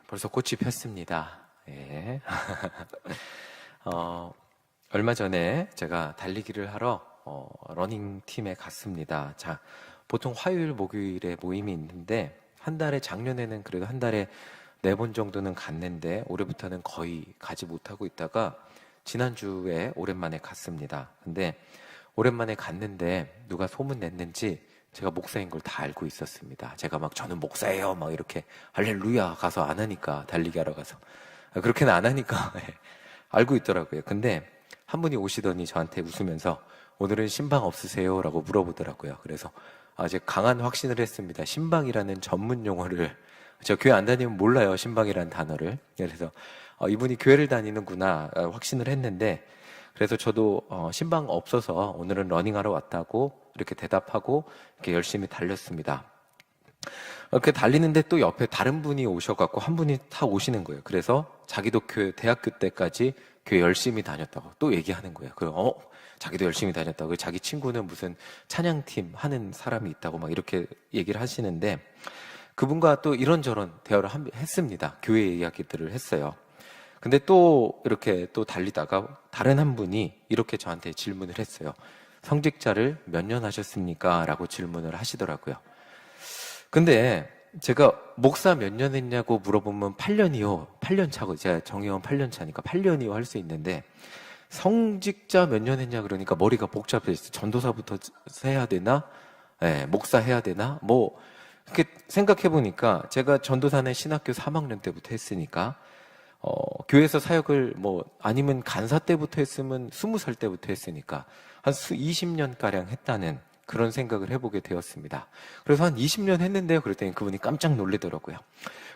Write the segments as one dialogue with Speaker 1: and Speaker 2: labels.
Speaker 1: 벌써 꽃이 폈습니다. 예. 얼마 전에 제가 달리기를 하러 러닝팀에 갔습니다. 자, 보통 화요일, 목요일에 모임이 있는데 한 달에 작년에는 그래도 한 달에 4번 정도는 갔는데 올해부터는 거의 가지 못하고 있다가 지난주에 오랜만에 갔습니다. 근데 오랜만에 갔는데 누가 소문 냈는지 제가 목사인 걸 다 알고 있었습니다. 제가 막 저는 목사예요 막 이렇게 할렐루야 가서 안 하니까, 달리기 하러 가서 그렇게는 안 하니까 알고 있더라고요. 근데 한 분이 오시더니 저한테 웃으면서 오늘은 신방 없으세요? 라고 물어보더라고요. 그래서 제가 강한 확신을 했습니다. 신방이라는 전문 용어를, 저 교회 안 다니면 몰라요, 신방이라는 단어를. 그래서 이분이 교회를 다니는구나 확신을 했는데, 그래서 저도 신방 없어서 오늘은 러닝하러 왔다고 이렇게 대답하고 이렇게 열심히 달렸습니다. 이렇게 달리는데 또 옆에 다른 분이 오셔갖고 한 분이 타 오시는 거예요. 그래서 자기도 대학교 때까지 교회 열심히 다녔다고 또 얘기하는 거예요. 자기도 열심히 다녔다고, 자기 친구는 무슨 찬양팀 하는 사람이 있다고 막 이렇게 얘기를 하시는데, 그분과 또 이런저런 대화를 했습니다. 교회 이야기들을 했어요. 근데 또 이렇게 또 달리다가 다른 한 분이 이렇게 저한테 질문을 했어요. 성직자를 몇 년 하셨습니까? 라고 질문을 하시더라고요. 근데 제가 목사 몇 년 했냐고 물어보면 8년이요. 8년 차고, 제가 정의원 8년 차니까 8년이요 할 수 있는데, 성직자 몇 년 했냐 그러니까 머리가 복잡해졌어요. 전도사부터 해야 되나? 목사 해야 되나? 뭐 이렇게 생각해 보니까 제가 전도사는 신학교 3학년 때부터 했으니까, 교회에서 사역을 아니면 간사 때부터 했으면 20살 때부터 했으니까 한 20년가량 했다는 그런 생각을 해보게 되었습니다. 그래서 한 20년 했는데요. 그랬더니 그분이 깜짝 놀라더라고요.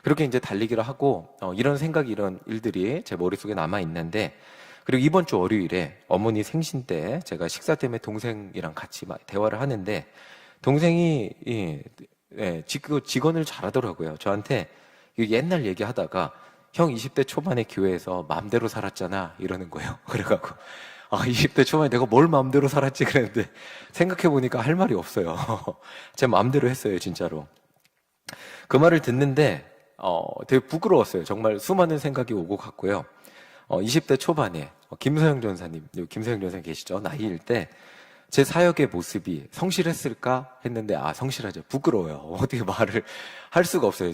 Speaker 1: 그렇게 이제 달리기를 하고, 이런 생각이, 이런 일들이 제 머릿속에 남아있는데, 그리고 이번 주 월요일에 어머니 생신 때 제가 식사 때문에 동생이랑 같이 대화를 하는데, 동생이 직원을 잘하더라고요. 저한테 옛날 얘기하다가 형 20대 초반에 교회에서 마음대로 살았잖아 이러는 거예요. 그래갖고 20대 초반에 내가 뭘 마음대로 살았지 그랬는데, 생각해보니까 할 말이 없어요. 제 마음대로 했어요, 진짜로. 그 말을 듣는데 되게 부끄러웠어요. 정말 수많은 생각이 오고 갔고요. 20대 초반에 김서영 전사님 계시죠? 나이일 때 제 사역의 모습이 성실했을까 했는데, 성실하죠. 부끄러워요. 어떻게 말을 할 수가 없어요.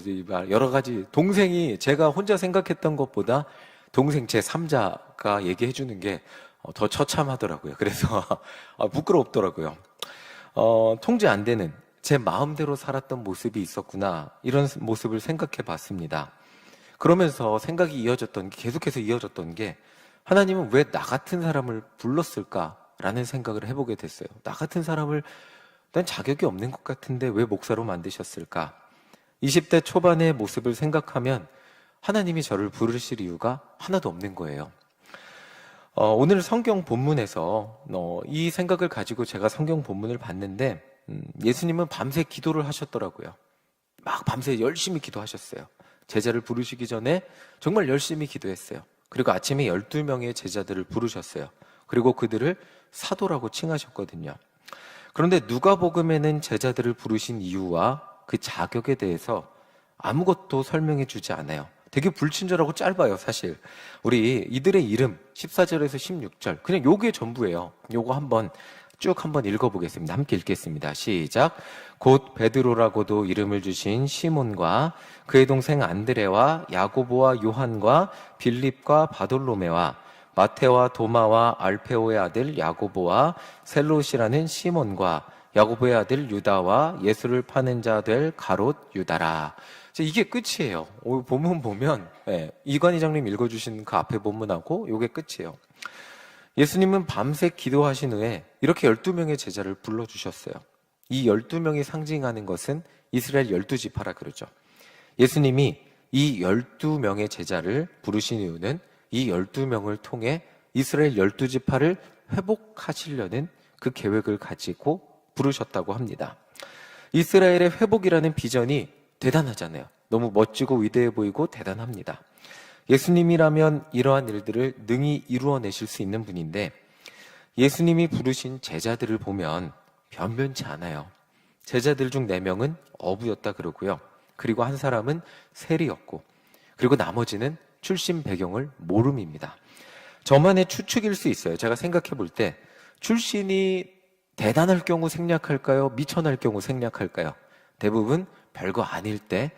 Speaker 1: 여러 가지, 동생이 제가 혼자 생각했던 것보다 동생 제 3자가 얘기해 주는 게 더 처참하더라고요. 그래서 부끄럽더라고요. 통제 안 되는 제 마음대로 살았던 모습이 있었구나, 이런 모습을 생각해 봤습니다. 그러면서 생각이 계속해서 이어졌던 게, 하나님은 왜 나 같은 사람을 불렀을까? 라는 생각을 해보게 됐어요. 나 같은 사람을, 난 자격이 없는 것 같은데 왜 목사로 만드셨을까? 20대 초반의 모습을 생각하면 하나님이 저를 부르실 이유가 하나도 없는 거예요. 오늘 성경 본문에서 이 생각을 가지고 제가 성경 본문을 봤는데, 예수님은 밤새 기도를 하셨더라고요. 막 밤새 열심히 기도하셨어요. 제자를 부르시기 전에 정말 열심히 기도했어요. 그리고 아침에 12명의 제자들을 부르셨어요. 그리고 그들을 사도라고 칭하셨거든요. 그런데 누가복음에는 제자들을 부르신 이유와 그 자격에 대해서 아무것도 설명해 주지 않아요. 되게 불친절하고 짧아요, 사실. 우리 이들의 이름 14절에서 16절, 그냥 요게 전부예요. 요거 한번 읽어보겠습니다. 함께 읽겠습니다. 시작. 곧 베드로라고도 이름을 주신 시몬과 그의 동생 안드레와 야고보와 요한과 빌립과 바돌로메와 마테와 도마와 알페오의 아들 야고보와 셀롯이라는 시몬과 야고보의 아들 유다와 예수를 파는 자 될 가롯 유다라. 이게 끝이에요. 본문 보면 이관희장님 읽어주신 그 앞에 본문하고 이게 끝이에요. 예수님은 밤새 기도하신 후에 이렇게 12명의 제자를 불러주셨어요. 이 12명이 상징하는 것은 이스라엘 12지파라 그러죠. 예수님이 이 12명의 제자를 부르신 이유는 이 12명을 통해 이스라엘 12지파를 회복하시려는 그 계획을 가지고 부르셨다고 합니다. 이스라엘의 회복이라는 비전이 대단하잖아요. 너무 멋지고 위대해 보이고 대단합니다. 예수님이라면 이러한 일들을 능히 이루어내실 수 있는 분인데, 예수님이 부르신 제자들을 보면 변변치 않아요. 제자들 중 4명은 어부였다 그러고요. 그리고 한 사람은 세리였고, 그리고 나머지는 출신 배경을 모름입니다. 저만의 추측일 수 있어요. 제가 생각해 볼 때 출신이 대단할 경우 생략할까요? 미천할 경우 생략할까요? 대부분 별거 아닐 때,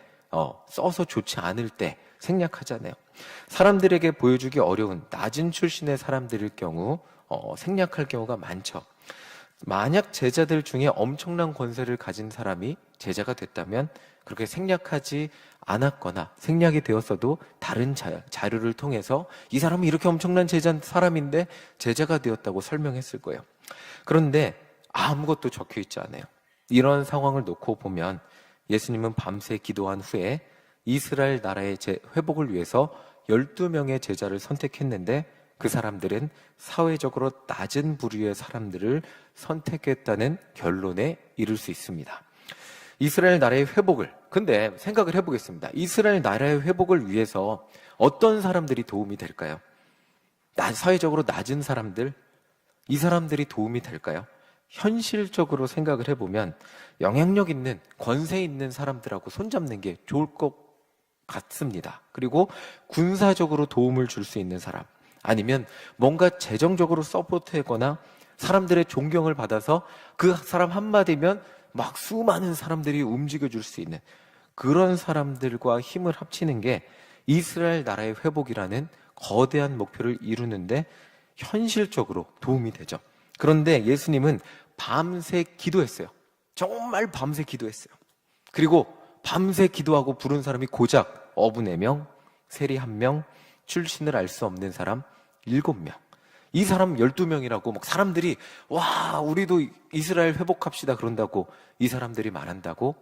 Speaker 1: 써서 좋지 않을 때 생략하잖아요. 사람들에게 보여주기 어려운 낮은 출신의 사람들일 경우 생략할 경우가 많죠. 만약 제자들 중에 엄청난 권세를 가진 사람이 제자가 됐다면 그렇게 생략하지 않았거나 생략이 되었어도 다른 자료를 통해서 이 사람은 이렇게 엄청난 사람인데 제자가 되었다고 설명했을 거예요. 그런데 아무것도 적혀 있지 않아요. 이런 상황을 놓고 보면 예수님은 밤새 기도한 후에 이스라엘 나라의 회복을 위해서 12명의 제자를 선택했는데 그 사람들은 사회적으로 낮은 부류의 사람들을 선택했다는 결론에 이를 수 있습니다. 이스라엘 나라의 회복을, 근데 생각을 해보겠습니다. 이스라엘 나라의 회복을 위해서 어떤 사람들이 도움이 될까요? 사회적으로 낮은 사람들, 이 사람들이 도움이 될까요? 현실적으로 생각을 해보면 영향력 있는, 권세 있는 사람들하고 손잡는 게 좋을 것 같습니다. 그리고 군사적으로 도움을 줄 수 있는 사람, 아니면 뭔가 재정적으로 서포트하거나 사람들의 존경을 받아서 그 사람 한마디면 막 수많은 사람들이 움직여줄 수 있는 그런 사람들과 힘을 합치는 게 이스라엘 나라의 회복이라는 거대한 목표를 이루는데 현실적으로 도움이 되죠. 그런데 예수님은 밤새 기도했어요. 정말 밤새 기도했어요. 그리고 밤새 기도하고 부른 사람이 고작 어부 4명, 세리 1명, 출신을 알 수 없는 사람 7명. 이 사람 12명이라고 막 사람들이 와, 우리도 이스라엘 회복합시다 그런다고 이 사람들이 말한다고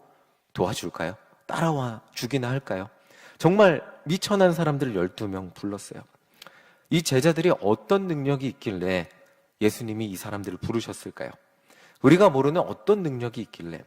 Speaker 1: 도와줄까요? 따라와 주기나 할까요? 정말 미천한 사람들 12명 불렀어요. 이 제자들이 어떤 능력이 있길래 예수님이 이 사람들을 부르셨을까요? 우리가 모르는 어떤 능력이 있길래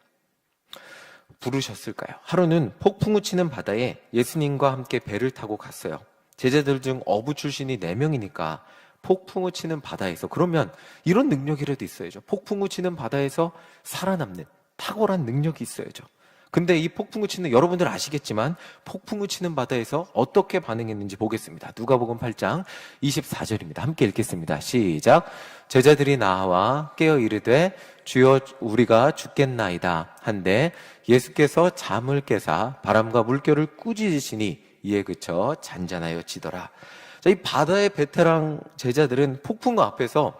Speaker 1: 부르셨을까요? 하루는 폭풍우 치는 바다에 예수님과 함께 배를 타고 갔어요. 제자들 중 어부 출신이 4명이니까 폭풍우 치는 바다에서, 그러면 이런 능력이라도 있어야죠. 폭풍우 치는 바다에서 살아남는 탁월한 능력이 있어야죠. 근데 이 폭풍우 치는, 여러분들 아시겠지만 폭풍우 치는 바다에서 어떻게 반응했는지 보겠습니다. 누가복음 8장 24절입니다. 함께 읽겠습니다. 시작. 제자들이 나와 깨어 이르되 주여 우리가 죽겠나이다 한데 예수께서 잠을 깨사 바람과 물결을 꾸짖으시니 이에 그쳐 잔잔하여 지더라. 자, 이 바다의 베테랑 제자들은 폭풍우 앞에서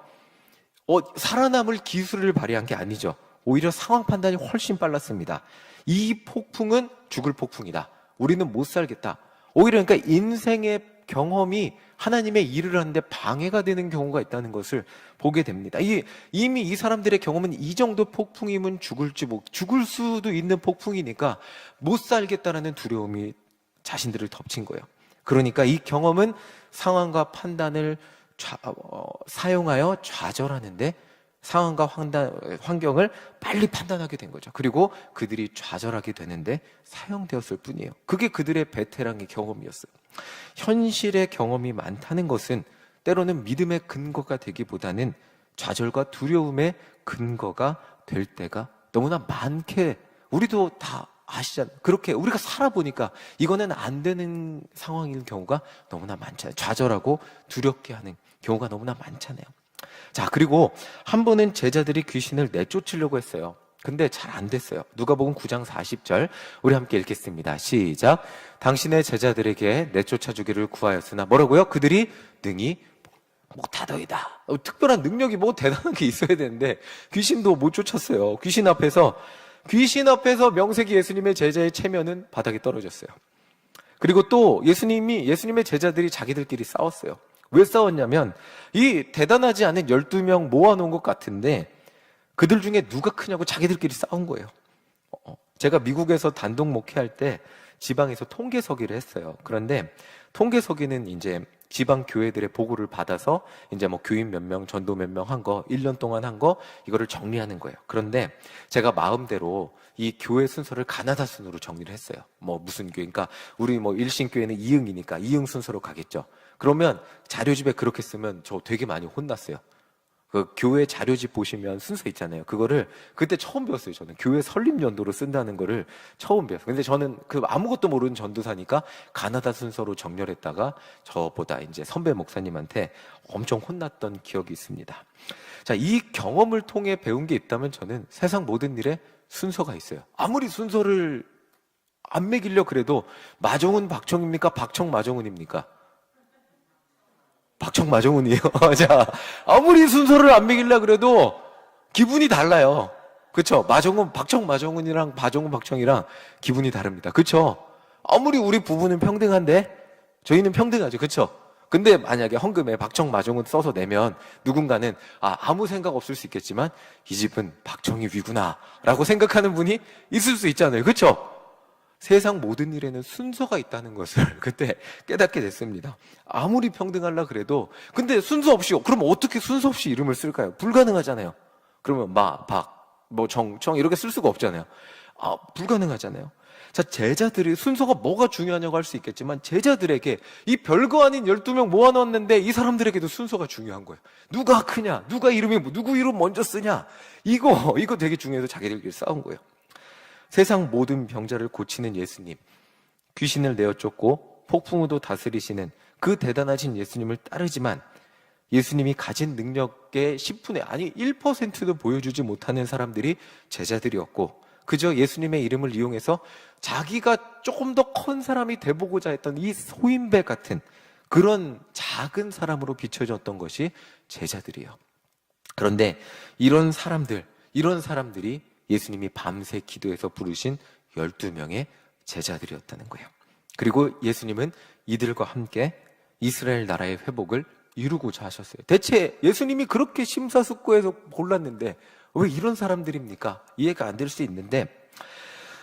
Speaker 1: 살아남을 기술을 발휘한 게 아니죠. 오히려 상황 판단이 훨씬 빨랐습니다. 이 폭풍은 죽을 폭풍이다. 우리는 못 살겠다. 오히려 그러니까 인생의 경험이 하나님의 일을 하는데 방해가 되는 경우가 있다는 것을 보게 됩니다. 이미 이 사람들의 경험은 이 정도 폭풍이면 죽을 수도 있는 폭풍이니까 못 살겠다라는 두려움이 자신들을 덮친 거예요. 그러니까 이 경험은 상황과 판단을 사용하여 좌절하는데 상황과 환경을 빨리 판단하게 된 거죠. 그리고 그들이 좌절하게 되는데 사용되었을 뿐이에요. 그게 그들의 베테랑의 경험이었어요. 현실의 경험이 많다는 것은 때로는 믿음의 근거가 되기보다는 좌절과 두려움의 근거가 될 때가 너무나 많게, 우리도 다 아시잖아요. 그렇게 우리가 살아보니까 이거는 안 되는 상황인 경우가 너무나 많잖아요. 좌절하고 두렵게 하는 경우가 너무나 많잖아요. 자, 그리고 한 번은 제자들이 귀신을 내쫓으려고 했어요. 근데 잘 안 됐어요. 누가복음 9장 40절 우리 함께 읽겠습니다. 시작. 당신의 제자들에게 내쫓아 주기를 구하였으나 뭐라고요? 그들이 능히 못하더이다. 특별한 능력이 뭐 대단한 게 있어야 되는데 귀신도 못 쫓았어요. 귀신 앞에서 명색이 예수님의 제자의 체면은 바닥에 떨어졌어요. 그리고 또 예수님의 제자들이 자기들끼리 싸웠어요. 왜 싸웠냐면 이 대단하지 않은 12명 모아놓은 것 같은데 그들 중에 누가 크냐고 자기들끼리 싸운 거예요. 제가 미국에서 단독 목회할 때 지방에서 통계서기를 했어요. 그런데 통계서기는 이제 지방 교회들의 보고를 받아서 이제 뭐 교인 몇 명, 전도 몇 명 한 거, 1년 동안 한 거, 이거를 정리하는 거예요. 그런데 제가 마음대로 이 교회 순서를 가나다 순으로 정리를 했어요. 뭐 무슨 교회, 그러니까 우리 뭐 일신교회는 이응이니까 이응 순서로 가겠죠. 그러면 자료집에 그렇게 쓰면 저 되게 많이 혼났어요. 그 교회 자료집 보시면 순서 있잖아요. 그거를 그때 처음 배웠어요. 저는 교회 설립 연도로 쓴다는 거를 처음 배웠어요. 근데 저는 그 아무것도 모르는 전도사니까 가나다 순서로 정렬했다가 저보다 이제 선배 목사님한테 엄청 혼났던 기억이 있습니다. 자, 이 경험을 통해 배운 게 있다면 저는 세상 모든 일에 순서가 있어요. 아무리 순서를 안 매기려 그래도 마정은 박청입니까? 박청 마정은입니까? 박청 마정은이에요. 자, 아무리 순서를 안 매길라 그래도 기분이 달라요. 그쵸? 마정은, 박청 마정은이랑 바정은 박청이랑 기분이 다릅니다. 그쵸? 아무리 우리 부부는 평등한데 저희는 평등하죠. 그쵸? 근데 만약에 헌금에 박청 마정은 써서 내면 누군가는 아무 생각 없을 수 있겠지만 이 집은 박청이 위구나 라고 생각하는 분이 있을 수 있잖아요. 그쵸? 세상 모든 일에는 순서가 있다는 것을 그때 깨닫게 됐습니다. 아무리 평등하려 그래도 근데 순서 없이 그럼 어떻게 순서 없이 이름을 쓸까요? 불가능하잖아요. 그러면 마, 박, 뭐 정, 청 이렇게 쓸 수가 없잖아요. 불가능하잖아요. 자, 제자들이 순서가 뭐가 중요하냐고 할 수 있겠지만 제자들에게 이 별거 아닌 12명 모아놨는데 이 사람들에게도 순서가 중요한 거예요. 누가 크냐? 누가 누구 이름 먼저 쓰냐? 이거 되게 중요해서 자기들끼리 싸운 거예요. 세상 모든 병자를 고치는 예수님, 귀신을 내어 쫓고 폭풍우도 다스리시는 그 대단하신 예수님을 따르지만 예수님이 가진 능력의 10분의 아니 1%도 보여주지 못하는 사람들이 제자들이었고 그저 예수님의 이름을 이용해서 자기가 조금 더 큰 사람이 돼보고자 했던 이 소인배 같은 그런 작은 사람으로 비춰졌던 것이 제자들이에요. 그런데 이런 사람들이 예수님이 밤새 기도해서 부르신 12명의 제자들이었다는 거예요. 그리고 예수님은 이들과 함께 이스라엘 나라의 회복을 이루고자 하셨어요. 대체 예수님이 그렇게 심사숙고해서 골랐는데 왜 이런 사람들입니까? 이해가 안 될 수 있는데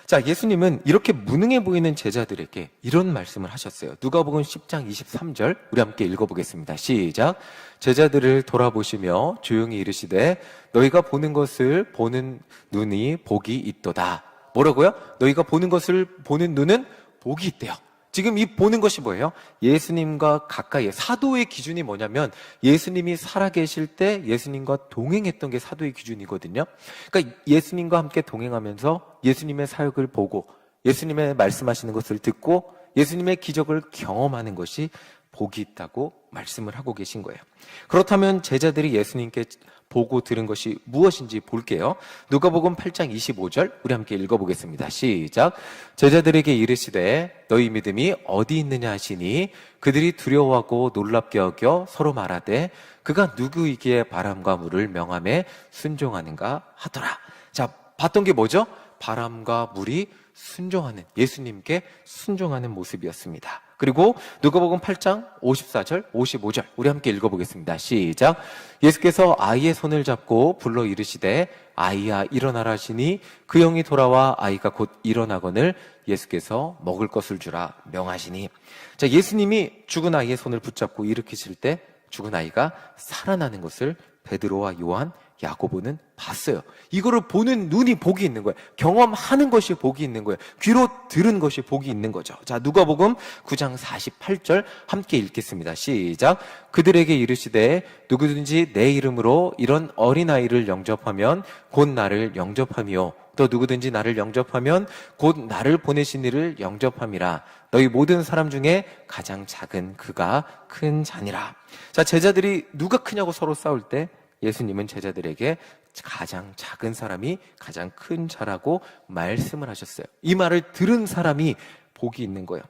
Speaker 1: 자, 예수님은 이렇게 무능해 보이는 제자들에게 이런 말씀을 하셨어요. 누가복음 10장 23절 우리 함께 읽어보겠습니다. 시작. 제자들을 돌아보시며 조용히 이르시되 너희가 보는 것을 보는 눈이 복이 있도다. 뭐라고요? 너희가 보는 것을 보는 눈은 복이 있대요. 지금 이 보는 것이 뭐예요? 예수님과 가까이 사도의 기준이 뭐냐면 예수님이 살아계실 때 예수님과 동행했던 게 사도의 기준이거든요. 그러니까 예수님과 함께 동행하면서 예수님의 사역을 보고 예수님의 말씀하시는 것을 듣고 예수님의 기적을 경험하는 것이 복이 있다고 말씀을 하고 계신 거예요. 그렇다면 제자들이 예수님께 보고 들은 것이 무엇인지 볼게요. 누가복음 8장 25절 우리 함께 읽어보겠습니다. 시작. 제자들에게 이르시되 너희 믿음이 어디 있느냐 하시니 그들이 두려워하고 놀랍게 여겨 서로 말하되 그가 누구이기에 바람과 물을 명함에 순종하는가 하더라. 자, 봤던 게 뭐죠? 바람과 물이 순종하는, 예수님께 순종하는 모습이었습니다. 그리고 누가복음 8장 54절, 55절 우리 함께 읽어보겠습니다. 시작. 예수께서 아이의 손을 잡고 불러 이르시되 아이야 일어나라 하시니 그 영이 돌아와 아이가 곧 일어나거늘 예수께서 먹을 것을 주라 명하시니. 자, 예수님이 죽은 아이의 손을 붙잡고 일으키실 때 죽은 아이가 살아나는 것을 베드로와 요한, 야고보는 봤어요. 이거를 보는 눈이 복이 있는 거예요. 경험하는 것이 복이 있는 거예요. 귀로 들은 것이 복이 있는 거죠. 자, 누가복음 9장 48절 함께 읽겠습니다. 시작. 그들에게 이르시되 누구든지 내 이름으로 이런 어린아이를 영접하면 곧 나를 영접함이요 또 누구든지 나를 영접하면 곧 나를 보내신 이를 영접함이라. 너희 모든 사람 중에 가장 작은 그가 큰 자니라. 자, 제자들이 누가 크냐고 서로 싸울 때 예수님은 제자들에게 가장 작은 사람이 가장 큰 자라고 말씀을 하셨어요. 이 말을 들은 사람이 복이 있는 거예요.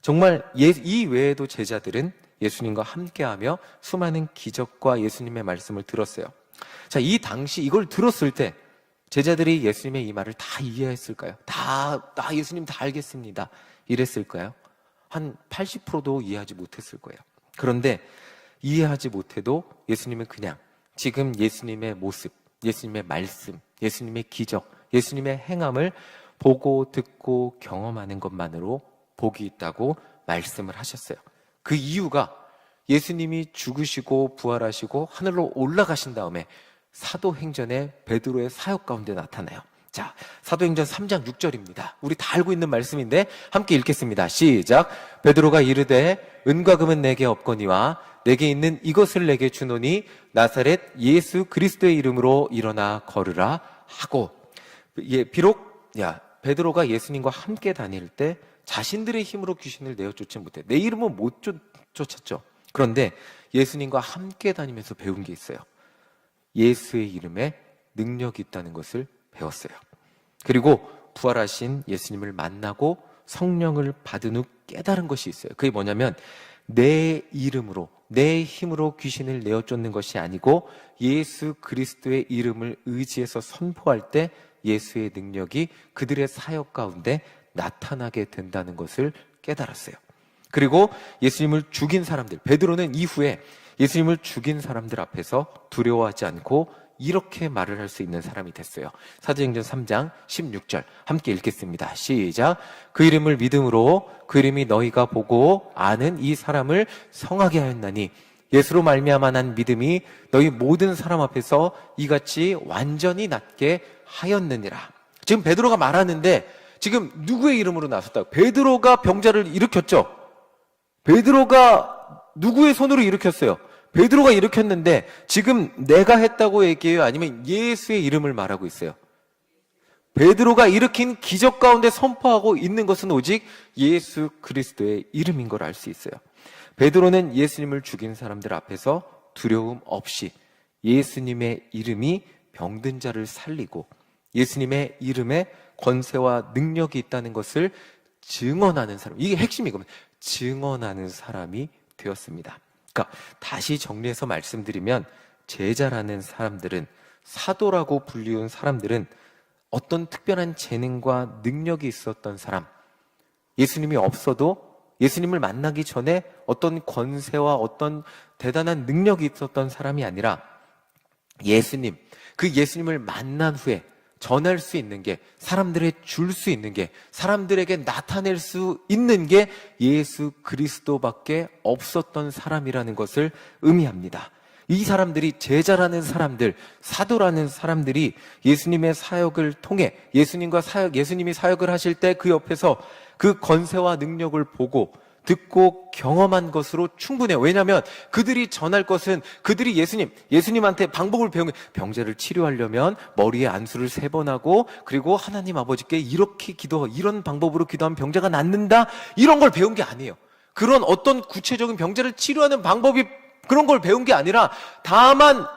Speaker 1: 정말 이 외에도 제자들은 예수님과 함께하며 수많은 기적과 예수님의 말씀을 들었어요. 자, 이 당시 이걸 들었을 때 제자들이 예수님의 이 말을 다 이해했을까요? 예수님 다 알겠습니다. 이랬을까요? 한 80%도 이해하지 못했을 거예요. 그런데 이해하지 못해도 예수님은 그냥 지금 예수님의 모습, 예수님의 말씀, 예수님의 기적, 예수님의 행함을 보고 듣고 경험하는 것만으로 복이 있다고 말씀을 하셨어요. 그 이유가 예수님이 죽으시고 부활하시고 하늘로 올라가신 다음에 사도행전의 베드로의 사역 가운데 나타나요. 자, 사도행전 3장 6절입니다. 우리 다 알고 있는 말씀인데 함께 읽겠습니다. 시작. 베드로가 이르되 은과 금은 내게 없거니와 내게 있는 이것을 내게 주노니 나사렛 예수 그리스도의 이름으로 일어나 걸으라 하고. 비록 베드로가 예수님과 함께 다닐 때 자신들의 힘으로 귀신을 내어쫓지 못해. 내 이름은 못 쫓았죠. 그런데 예수님과 함께 다니면서 배운 게 있어요. 예수의 이름에 능력이 있다는 것을 배웠어요. 그리고 부활하신 예수님을 만나고 성령을 받은 후 깨달은 것이 있어요. 그게 뭐냐면 내 이름으로, 내 힘으로 귀신을 내어쫓는 것이 아니고 예수 그리스도의 이름을 의지해서 선포할 때 예수의 능력이 그들의 사역 가운데 나타나게 된다는 것을 깨달았어요. 그리고 예수님을 죽인 사람들, 베드로는 이후에 예수님을 죽인 사람들 앞에서 두려워하지 않고 이렇게 말을 할 수 있는 사람이 됐어요. 사도행전 3장 16절 함께 읽겠습니다. 시작. 그 이름을 믿음으로 그 이름이 너희가 보고 아는 이 사람을 성하게 하였나니 예수로 말미암아 난 믿음이 너희 모든 사람 앞에서 이같이 완전히 낫게 하였느니라. 지금 베드로가 말하는데 지금 누구의 이름으로 나섰다고? 베드로가 병자를 일으켰죠. 베드로가 누구의 손으로 일으켰어요? 베드로가 일으켰는데 지금 내가 했다고 얘기해요? 아니면 예수의 이름을 말하고 있어요? 베드로가 일으킨 기적 가운데 선포하고 있는 것은 오직 예수 그리스도의 이름인 걸 알 수 있어요. 베드로는 예수님을 죽인 사람들 앞에서 두려움 없이 예수님의 이름이 병든 자를 살리고 예수님의 이름에 권세와 능력이 있다는 것을 증언하는 사람, 이게 핵심이거든요. 증언하는 사람이 되었습니다. 그러니까 다시 정리해서 말씀드리면 제자라는 사람들은, 사도라고 불리운 사람들은 어떤 특별한 재능과 능력이 있었던 사람, 예수님이 없어도 예수님을 만나기 전에 어떤 권세와 어떤 대단한 능력이 있었던 사람이 아니라 예수님, 그 예수님을 만난 후에 전할 수 있는 게, 사람들에게 줄 수 있는 게, 사람들에게 나타낼 수 있는 게 예수 그리스도밖에 없었던 사람이라는 것을 의미합니다. 이 사람들이, 제자라는 사람들, 사도라는 사람들이 예수님의 사역을 통해 예수님이 사역을 하실 때 그 옆에서 그 권세와 능력을 보고 듣고 경험한 것으로 충분해요. 왜냐하면 그들이 전할 것은, 그들이 예수님한테 방법을 배운 게, 병자를 치료하려면 머리에 안수를 3번 하고 그리고 하나님 아버지께 이렇게 이런 방법으로 기도하면 병자가 낫는다, 이런 걸 배운 게 아니에요. 그런 어떤 구체적인 병자를 치료하는 방법이, 그런 걸 배운 게 아니라 다만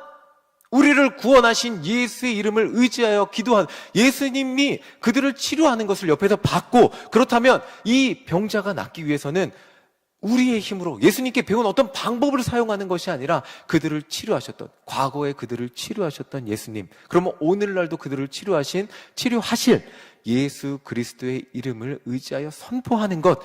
Speaker 1: 우리를 구원하신 예수의 이름을 의지하여 기도한, 예수님이 그들을 치료하는 것을 옆에서 봤고, 그렇다면 이 병자가 낫기 위해서는 우리의 힘으로 예수님께 배운 어떤 방법을 사용하는 것이 아니라 그들을 치료하셨던, 과거에 그들을 치료하셨던 예수님, 그러면 오늘날도 그들을 치료하실 예수 그리스도의 이름을 의지하여 선포하는 것,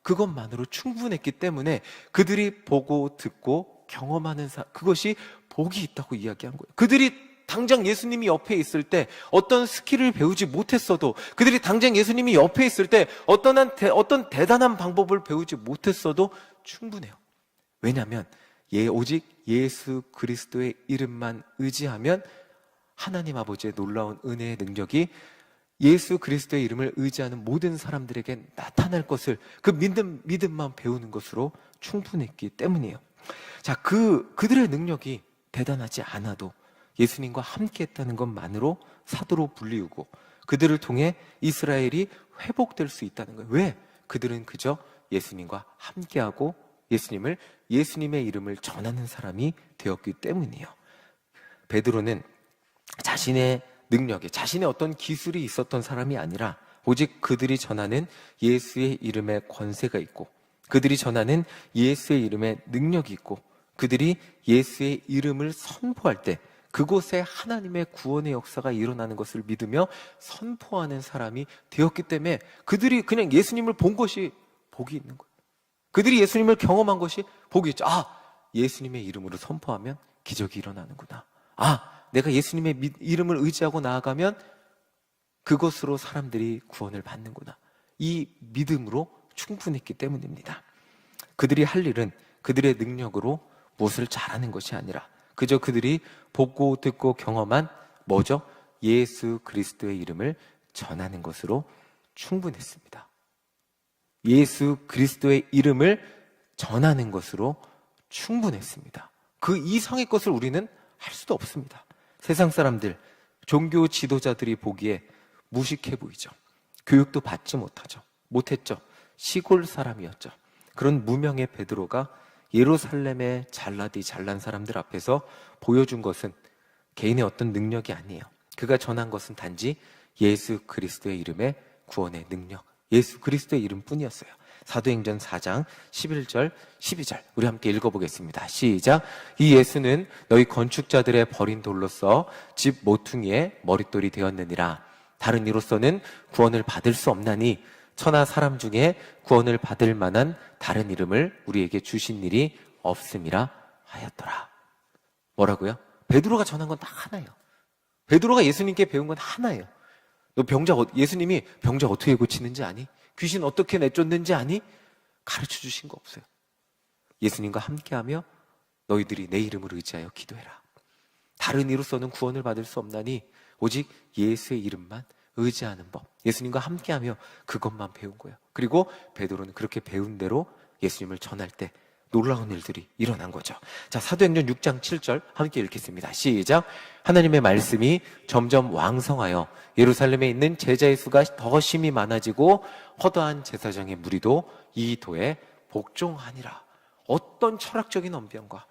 Speaker 1: 그것만으로 충분했기 때문에 그들이 보고 듣고 경험하는 그것이 복이 있다고 이야기한 거예요. 그들이 당장 예수님이 옆에 있을 때 어떤 스킬을 배우지 못했어도, 그들이 당장 예수님이 옆에 있을 때 어떤 대단한 방법을 배우지 못했어도 충분해요. 왜냐하면 오직 예수 그리스도의 이름만 의지하면 하나님 아버지의 놀라운 은혜의 능력이 예수 그리스도의 이름을 의지하는 모든 사람들에게 나타날 것을, 그 믿음만 배우는 것으로 충분했기 때문이에요. 자, 그들의 능력이 대단하지 않아도 예수님과 함께 했다는 것만으로 사도로 불리우고 그들을 통해 이스라엘이 회복될 수 있다는 거예요. 왜? 그들은 그저 예수님과 함께하고 예수님의 이름을 전하는 사람이 되었기 때문이에요. 베드로는 자신의 능력에, 자신의 어떤 기술이 있었던 사람이 아니라 오직 그들이 전하는 예수의 이름에 권세가 있고, 그들이 전하는 예수의 이름에 능력이 있고, 그들이 예수의 이름을 선포할 때 그곳에 하나님의 구원의 역사가 일어나는 것을 믿으며 선포하는 사람이 되었기 때문에 그들이 그냥 예수님을 본 것이 복이 있는 거예요. 그들이 예수님을 경험한 것이 복이 있죠. 예수님의 이름으로 선포하면 기적이 일어나는구나. 내가 예수님의 이름을 의지하고 나아가면 그것으로 사람들이 구원을 받는구나. 이 믿음으로 충분했기 때문입니다. 그들이 할 일은 그들의 능력으로 무엇을 잘하는 것이 아니라 그저 그들이 보고 듣고 경험한 뭐죠? 예수 그리스도의 이름을 전하는 것으로 충분했습니다. 예수 그리스도의 이름을 전하는 것으로 충분했습니다. 그 이상의 것을 우리는 할 수도 없습니다. 세상 사람들, 종교 지도자들이 보기에 무식해 보이죠. 교육도 받지 못했죠. 시골 사람이었죠. 그런 무명의 베드로가 예루살렘의 잘난 사람들 앞에서 보여준 것은 개인의 어떤 능력이 아니에요. 그가 전한 것은 단지 예수 그리스도의 이름의 구원의 능력, 예수 그리스도의 이름뿐이었어요. 사도행전 4장 11절 12절 우리 함께 읽어보겠습니다. 시작. 이 예수는 너희 건축자들의 버린 돌로서 집 모퉁이의 머릿돌이 되었느니라. 다른 이로서는 구원을 받을 수 없나니 천하 사람 중에 구원을 받을 만한 다른 이름을 우리에게 주신 일이 없음이라 하였더라. 뭐라고요? 베드로가 전한 건 딱 하나예요. 베드로가 예수님께 배운 건 하나예요. 너 예수님이 병자 어떻게 고치는지 아니? 귀신 어떻게 내쫓는지 아니? 가르쳐 주신 거 없어요. 예수님과 함께하며 너희들이 내 이름을 의지하여 기도해라. 다른 이로서는 구원을 받을 수 없나니 오직 예수의 이름만 의지하는 법. 예수님과 함께하며 그것만 배운 거예요. 그리고 베드로는 그렇게 배운 대로 예수님을 전할 때 놀라운 일들이 일어난 거죠. 자, 사도행전 6장 7절 함께 읽겠습니다. 시작. 하나님의 말씀이 점점 왕성하여 예루살렘에 있는 제자의 수가 더 심히 많아지고 허다한 제사장의 무리도 이 도에 복종하니라. 어떤 철학적인 언변과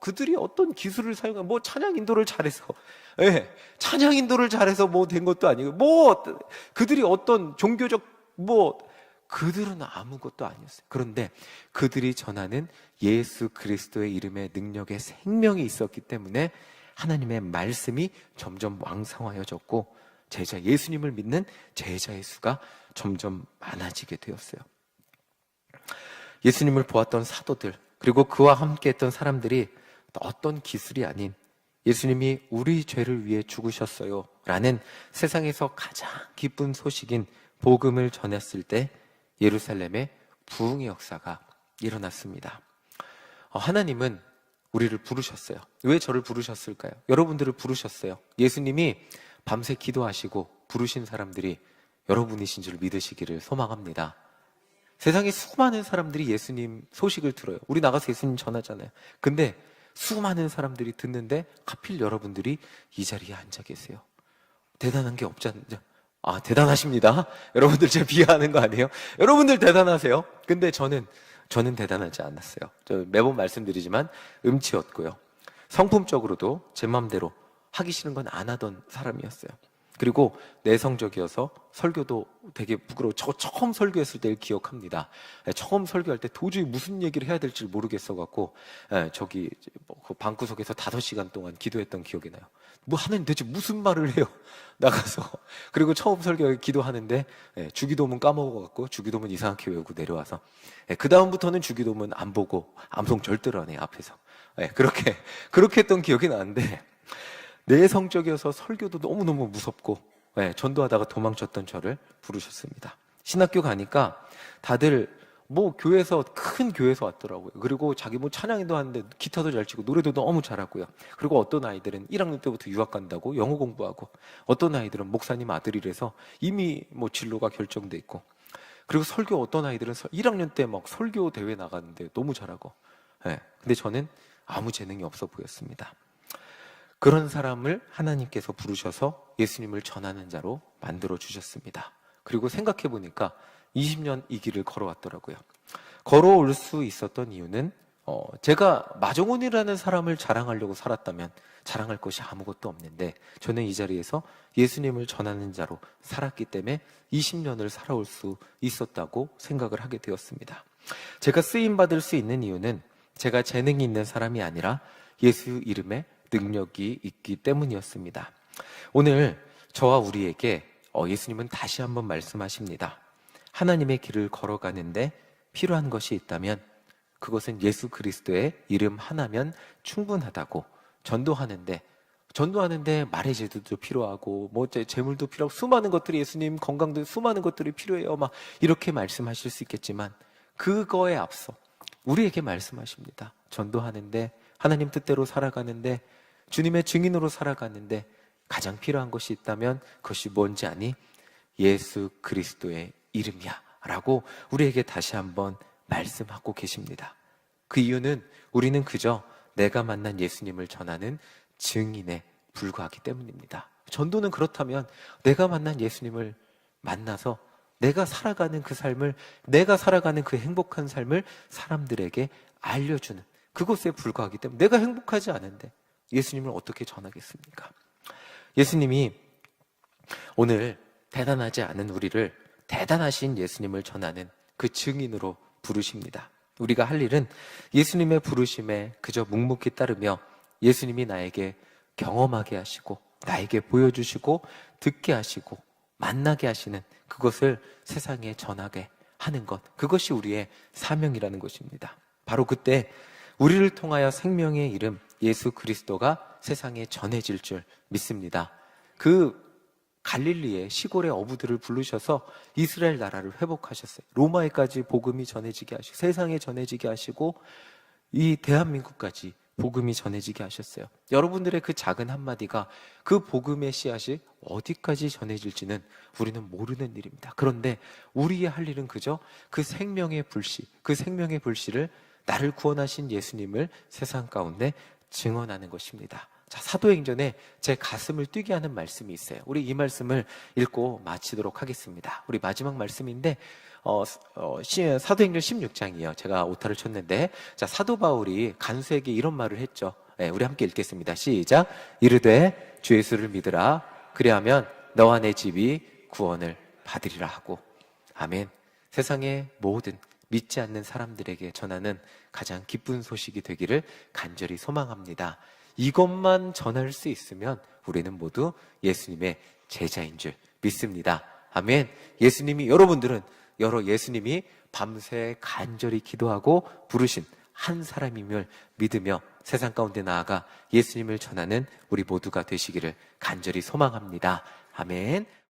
Speaker 1: 그들이 어떤 기술을 사용한 찬양 인도를 잘해서 찬양 인도를 잘해서 된 것도 아니고 그들이 어떤 종교적 그들은 아무것도 아니었어요. 그런데 그들이 전하는 예수 그리스도의 이름의 능력에 생명이 있었기 때문에 하나님의 말씀이 점점 왕성하여졌고 예수님을 믿는 제자의 수가 점점 많아지게 되었어요. 예수님을 보았던 사도들 그리고 그와 함께했던 사람들이 어떤 기술이 아닌 예수님이 우리 죄를 위해 죽으셨어요 라는 세상에서 가장 기쁜 소식인 복음을 전했을 때 예루살렘에 부흥의 역사가 일어났습니다. 하나님은 우리를 부르셨어요. 왜 저를 부르셨을까요? 여러분들을 부르셨어요. 예수님이 밤새 기도하시고 부르신 사람들이 여러분이신 줄 믿으시기를 소망합니다. 세상에 수많은 사람들이 예수님 소식을 들어요. 우리 나가서 예수님 전하잖아요. 근데 수많은 사람들이 듣는데 하필 여러분들이 이 자리에 앉아 계세요. 대단한 게 없지 않냐? 대단하십니다. 여러분들 제 비하하는 거 아니에요? 여러분들 대단하세요. 근데 저는 대단하지 않았어요. 저 매번 말씀드리지만 음치였고요. 성품적으로도 제 마음대로 하기 싫은 건 안 하던 사람이었어요. 그리고 내성적이어서 설교도 되게 부끄러워. 저 처음 설교했을 때를 기억합니다. 처음 설교할 때 도저히 무슨 얘기를 해야 될지 모르겠어갖고 그 방구석에서 5시간 동안 기도했던 기억이 나요. 하나님 대체 무슨 말을 해요? 나가서. 그리고 처음 설교 기도하는데 주기도문 까먹어갖고 주기도문 이상하게 외우고 내려와서 그 다음부터는 주기도문 안 보고 암송 절대로 안 해요. 앞에서. 그렇게 했던 기억이 나는데 내성적이어서 설교도 너무너무 무섭고 전도하다가 도망쳤던 저를 부르셨습니다. 신학교 가니까 다들 큰 교회에서 왔더라고요. 그리고 자기 찬양인도 하는데 기타도 잘 치고 노래도 너무 잘하고요. 그리고 어떤 아이들은 1학년 때부터 유학 간다고 영어 공부하고 어떤 아이들은 목사님 아들이라서 이미 진로가 결정돼 있고 그리고 어떤 아이들은 1학년 때 설교 대회 나갔는데 너무 잘하고 근데 저는 아무 재능이 없어 보였습니다. 그런 사람을 하나님께서 부르셔서 예수님을 전하는 자로 만들어 주셨습니다. 그리고 생각해 보니까 20년 이 길을 걸어왔더라고요. 걸어올 수 있었던 이유는 제가 마정훈이라는 사람을 자랑하려고 살았다면 자랑할 것이 아무것도 없는데 저는 이 자리에서 예수님을 전하는 자로 살았기 때문에 20년을 살아올 수 있었다고 생각을 하게 되었습니다. 제가 쓰임받을 수 있는 이유는 제가 재능이 있는 사람이 아니라 예수 이름에 능력이 있기 때문이었습니다. 오늘 저와 우리에게 예수님은 다시 한번 말씀하십니다. 하나님의 길을 걸어가는데 필요한 것이 있다면 그것은 예수 그리스도의 이름 하나면 충분하다고. 전도하는데 말의 제도도 필요하고 재물도 필요하고 수많은 것들이 예수님 건강도 수많은 것들이 필요해요. 이렇게 말씀하실 수 있겠지만 그거에 앞서 우리에게 말씀하십니다. 전도하는데 하나님 뜻대로 살아가는데 주님의 증인으로 살아가는데 가장 필요한 것이 있다면 그것이 뭔지 아니? 예수 그리스도의 이름이야 라고 우리에게 다시 한번 말씀하고 계십니다. 그 이유는 우리는 그저 내가 만난 예수님을 전하는 증인에 불과하기 때문입니다. 전도는 그렇다면 내가 만난 예수님을 만나서 내가 살아가는 그 삶을, 내가 살아가는 그 행복한 삶을 사람들에게 알려주는 그것에 불과하기 때문에, 내가 행복하지 않은데 예수님을 어떻게 전하겠습니까? 예수님이 오늘 대단하지 않은 우리를 대단하신 예수님을 전하는 그 증인으로 부르십니다. 우리가 할 일은 예수님의 부르심에 그저 묵묵히 따르며 예수님이 나에게 경험하게 하시고 나에게 보여주시고 듣게 하시고 만나게 하시는 그것을 세상에 전하게 하는 것, 그것이 우리의 사명이라는 것입니다. 바로 그때 우리를 통하여 생명의 이름 예수 그리스도가 세상에 전해질 줄 믿습니다. 그 갈릴리의 시골의 어부들을 부르셔서 이스라엘 나라를 회복하셨어요. 로마에까지 복음이 전해지게 하시고 세상에 전해지게 하시고 이 대한민국까지 복음이 전해지게 하셨어요. 여러분들의 그 작은 한마디가 그 복음의 씨앗이 어디까지 전해질지는 우리는 모르는 일입니다. 그런데 우리의 할 일은 그저 그 생명의 불씨, 그 생명의 불씨를 나를 구원하신 예수님을 세상 가운데 증언하는 것입니다. 자, 사도행전에 제 가슴을 뛰게 하는 말씀이 있어요. 우리 이 말씀을 읽고 마치도록 하겠습니다. 우리 마지막 말씀인데 사도행전 16장이에요. 제가 오타를 쳤는데, 자, 사도 바울이 간수에게 이런 말을 했죠. 네, 우리 함께 읽겠습니다. 시작. 이르되 주 예수를 믿으라. 그리하면 너와 내 집이 구원을 받으리라 하고. 아멘. 세상의 모든 믿지 않는 사람들에게 전하는 가장 기쁜 소식이 되기를 간절히 소망합니다. 이것만 전할 수 있으면 우리는 모두 예수님의 제자인 줄 믿습니다. 아멘. 여러분들은 예수님이 밤새 간절히 기도하고 부르신 한 사람임을 믿으며 세상 가운데 나아가 예수님을 전하는 우리 모두가 되시기를 간절히 소망합니다. 아멘.